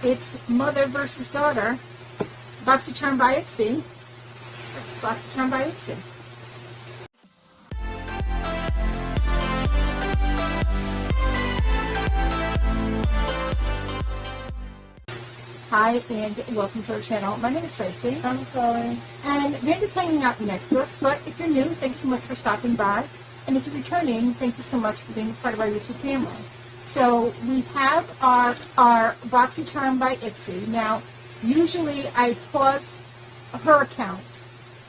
it's mother versus daughter. Boxycharm by Ipsy versus Boxycharm by Ipsy. Hi, and welcome to our channel. My name is Tracy. I'm Chloe. And Bandit's hanging out next to us, but if you're new, thanks so much for stopping by. And if you're returning, thank you so much for being a part of our YouTube family. So we have our Boxycharm by Ipsy. Now, usually I pause her account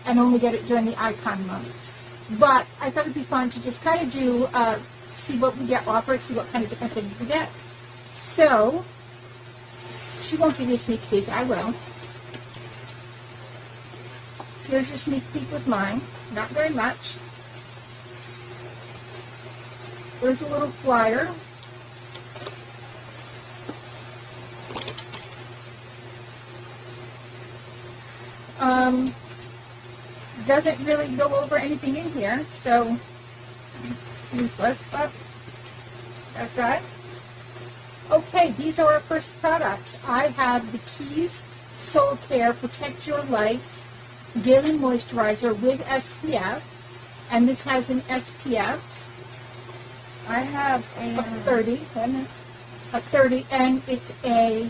and only get it during the icon moments. But I thought it'd be fun to just kind of do, see what we get offered, see what kind of different things we get. So, she won't give you a sneak peek, I will. Here's your sneak peek with mine. Not very much. There's a little flyer. Doesn't really go over anything in here, so useless, but that's that. Okay, these are our first products. I have the Keys Soul Care Protect Your Light Daily Moisturizer with SPF, and this has an SPF. I have a 30, and it's a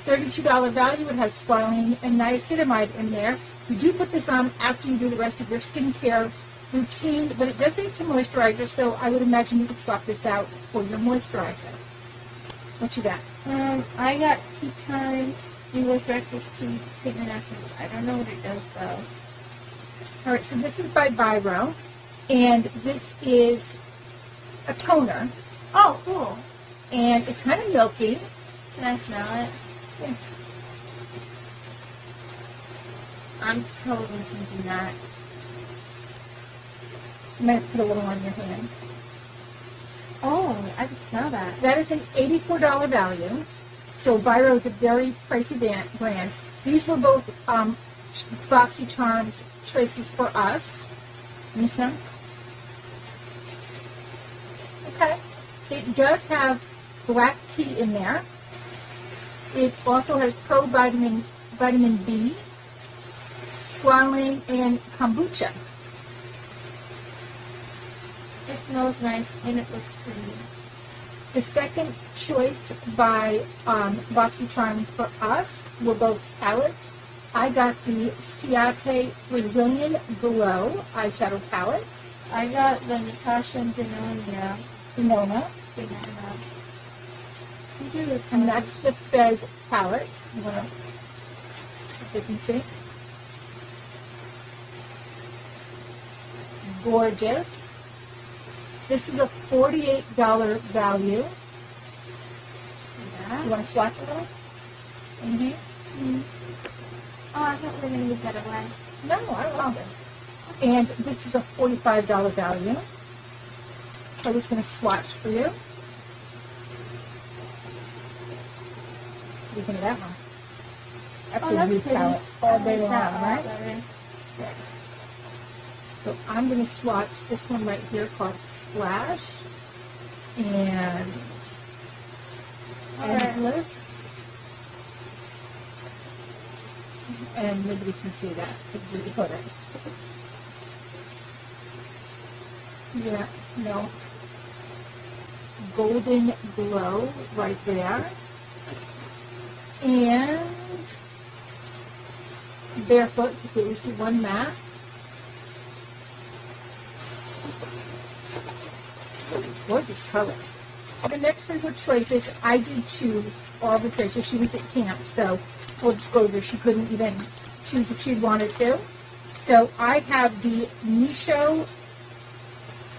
$32 value. It has squalene and niacinamide in there. You do put this on after you do the rest of your skincare routine, but it does need some moisturizer, so I would imagine you could swap this out for your moisturizer. What you got? I got Tea Time English Breakfast Tea Treatment Essence. I don't know what it does though. Alright, so this is by Biro, and this is a toner. Oh, cool. And it's kind of milky. Can I smell it? Yeah. I'm totally thinking that. You might put a little on your hand. Oh, I can smell that. That is an $84 value. So Biro is a very pricey brand. These were both Boxycharm's choices for us. Let me smell. Okay. It does have black tea in there. It also has vitamin B, squalane, and kombucha. It smells nice and it looks pretty. The second choice by Boxycharm for us were both palettes. I got the Ciate Brazilian Glow eyeshadow palette. I got the Natasha Denona. These are the And that's the Fez palette. Well, if you can see. Gorgeous. This is a $48 value. Yeah. You want to swatch a little? Mm-hmm. Mm-hmm. Oh, I thought we were going to give that away. No, I love this. And this is a $45 value. I'm just going to swatch for you. What do you think of that one? That's a new palette all day long, right? Yeah. So I'm going to swatch this one right here called Splash and Endless. And nobody can see that because we put it. Yeah, no. Golden Glow right there. And Barefoot, because we always do one matte. Gorgeous colors. The next one for choices, I did choose all the choices. She was at camp, so full disclosure, she couldn't even choose if she wanted to. So I have the Misho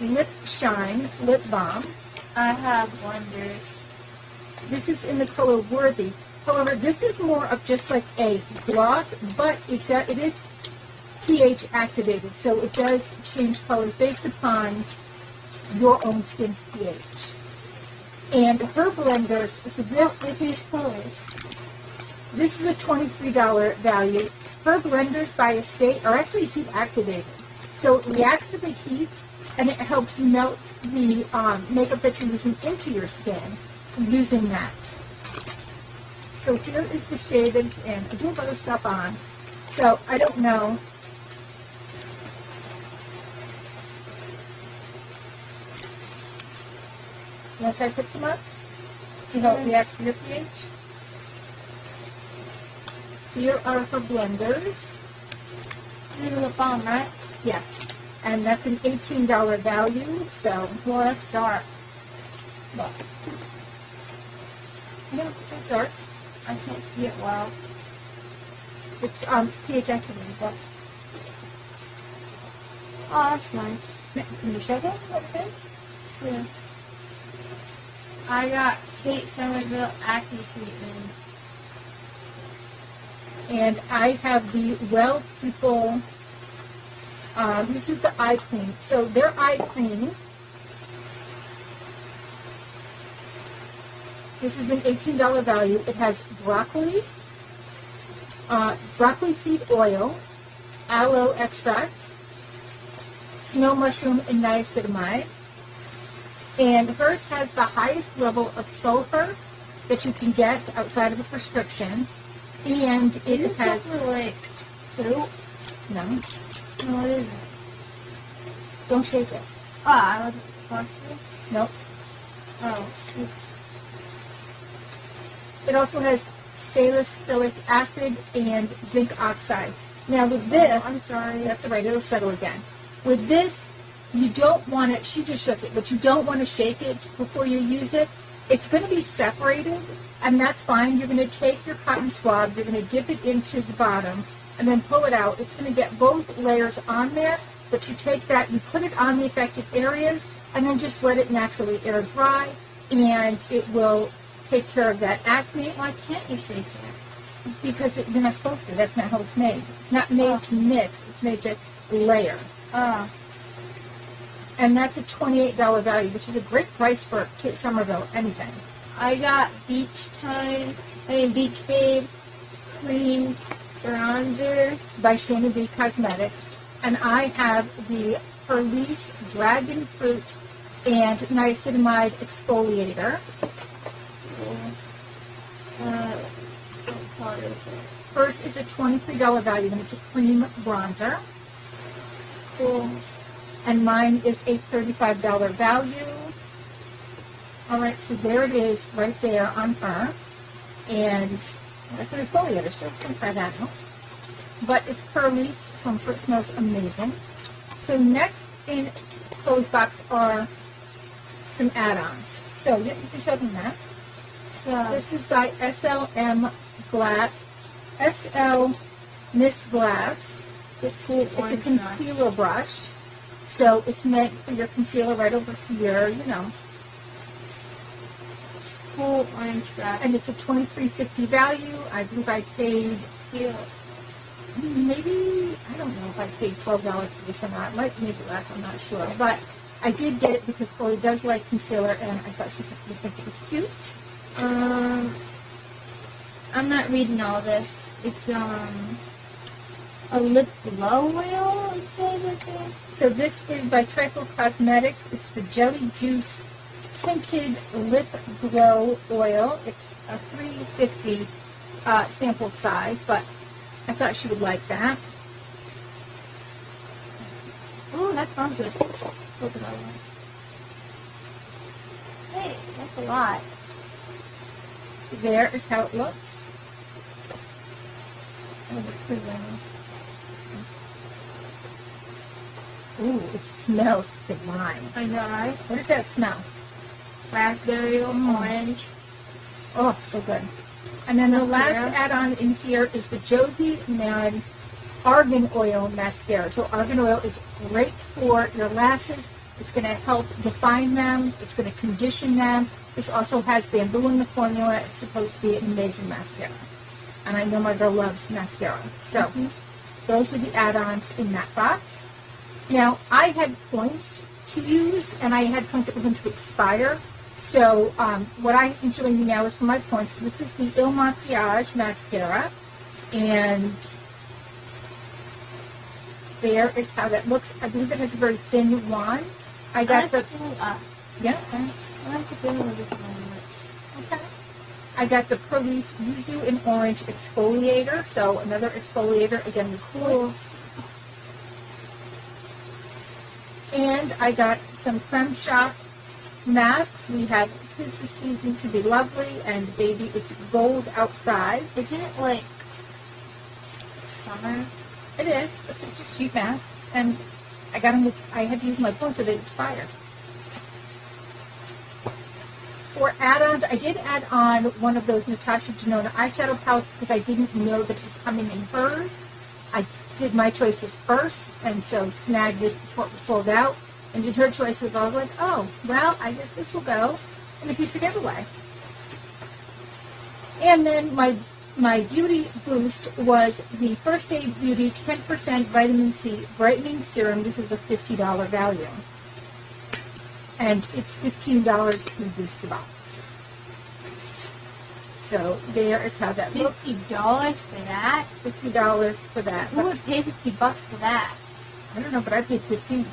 Lip Shine Lip Balm. I have Wonders. This is in the color Worthy. However, this is more of just like a gloss, but it is pH activated, so it does change colors based upon your own skin's pH. And her blenders, so this they change colors. This is a $23 value. Her blenders by Estate are actually heat activated, so it reacts to the heat and it helps melt the makeup that you're using into your skin using that. So here is the shade that it's in. I do have other stuff on, so I don't know. Once I put some up, see how it reacts to your pH. Here are her blenders. This is a balm, right? Yes, and that's an $18 value. So, Well, that's dark. look. No, it's not dark. I can't see it well. It's pH activated. But Oh, that's nice. can you show them what it is? Yeah. I got Kate Somerville acne treatment. And I have the Well People. This is the eye cream. So their eye cream. This is an $18 value. It has broccoli, broccoli seed oil, aloe extract, snow mushroom, and niacinamide. And hers has the highest level of sulfur that you can get outside of a prescription. And it Is has... sulfur like fruit? No, No, what is it? don't shake it. Ah, I wasn't supposed to. Nope. Oh, oops. It also has salicylic acid and zinc oxide. Now with this... I'm sorry. That's all right. It'll settle again. With this, you don't want it... She just shook it, but you don't want to shake it before you use it. It's going to be separated, and that's fine. You're going to take your cotton swab, you're going to dip it into the bottom, and then pull it out. It's going to get both layers on there, but you take that, you put it on the affected areas, and then just let it naturally air dry, and it will take care of that acne. Why can't you shake it? Because you're not supposed to. That's not how it's made. It's not made to mix. It's made to layer. Oh. And that's a $28 value, which is a great price for Kate Somerville anything. I got Beach Babe Cream Bronzer. By Shana B Cosmetics. And I have the Perlice Dragon Fruit and Niacinamide Exfoliator. What color is it? First is a $23 value, and it's a cream bronzer. Cool. And mine is a $35 value. All right, so there it is right there on her. And that's an exfoliator, so you can try that out. But it's Perlice, so I'm sure it smells amazing. So next in Chloe's box are some add-ons. So yeah, you can show them that. So, This is by SL Miss Glass. it's It's a concealer brush. So it's meant for your concealer right over here, you know. Cool orange brush. And it's a $23.50 value. I believe I paid, Cute. maybe, I don't know if I paid $12 for this or not. It might maybe less, I'm not sure. But I did get it because Chloe does like concealer, and I thought she would think it was cute. I'm not reading all this. It's a lip glow oil, it says right there. So this is by Tracey Cosmetics. It's the Jelly Juice Tinted Lip Glow Oil. It's a $3.50 sample size, but I thought she would like that. Ooh, that smells good. What's it all like? Hey, that's a lot. So there is how it looks. Ooh, it smells divine. I know, right? What does that smell? Raspberry or orange. Oh, so good. And then the last Mascara. add-on in here is the Josie Marin Argan Oil Mascara. So Argan Oil is great for your lashes. It's going to help define them. It's going to condition them. This also has bamboo in the formula. It's supposed to be an amazing mascara. And I know my girl loves mascara. So those were the add-ons in that box. Now, I had points to use, and I had points that were going to expire. So what I am showing you now is for my points. This is the Il Makiage mascara, and there is how that looks. I believe it has a very thin wand. I like the feeling up. yeah. Okay. I like the feeling of this on my lips. Okay. I got the Police Yuzu in Orange Exfoliator, so another exfoliator, again, the cool. And I got some Creme Shop masks. We have 'Tis the Season to Be Lovely and Baby It's Gold Outside. Isn't it like summer? It is, but they're just sheet masks, and I got them with, I had to use my phone so they'd expire. For add-ons, I did add on one of those Natasha Denona eyeshadow palettes because I didn't know that it was coming in hers. I did my choices first, and so snagged this before it was sold out, and did her choices. I was like, oh, well, I guess this will go in the future giveaway. And then my beauty boost was the First Aid Beauty 10% Vitamin C Brightening Serum. This is a $50 value. And it's $15 to boost your box. So there is how that looks. $50 for that? $50 for that. Who would pay $50 for that? I don't know, but I paid $15. You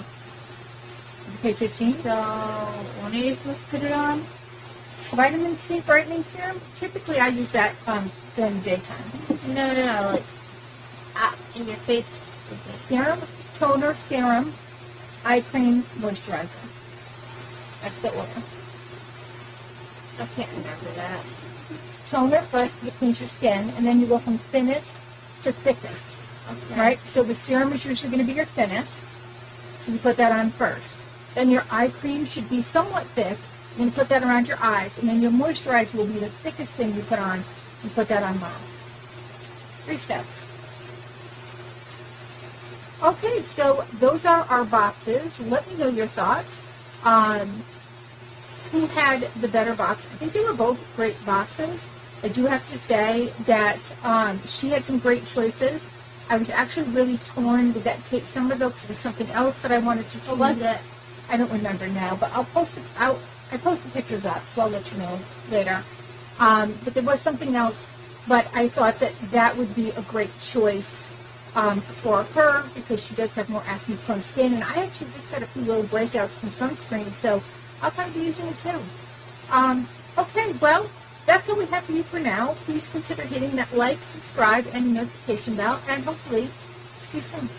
paid $15? So when are you supposed to put it on? Vitamin C Brightening Serum. Typically, I use that during the daytime. No, like in your face. Serum, toner, serum, eye cream, moisturizer. That's the order. I can't remember that. Toner first, it cleans your skin, and then you go from thinnest to thickest. Okay. Right? So the serum is usually going to be your thinnest. So you put that on first. Then your eye cream should be somewhat thick. You're going to put that around your eyes. And then your moisturizer will be the thickest thing you put on. And put that on last. 3 steps. Okay, so those are our boxes. Let me know your thoughts on who had the better box. I think they were both great boxes. I do have to say that she had some great choices. I was actually really torn with that Kate Somerville because there was something else that I wanted to choose. What was it? I don't remember now, but I'll post it. I post the pictures up, so I'll let you know later. But there was something else, but I thought that would be a great choice for her because she does have more acne-prone skin, and I actually just got a few little breakouts from sunscreen, so I'll probably be using it too. Okay, well, that's all we have for you for now. Please consider hitting that like, subscribe, and notification bell, and hopefully see you soon.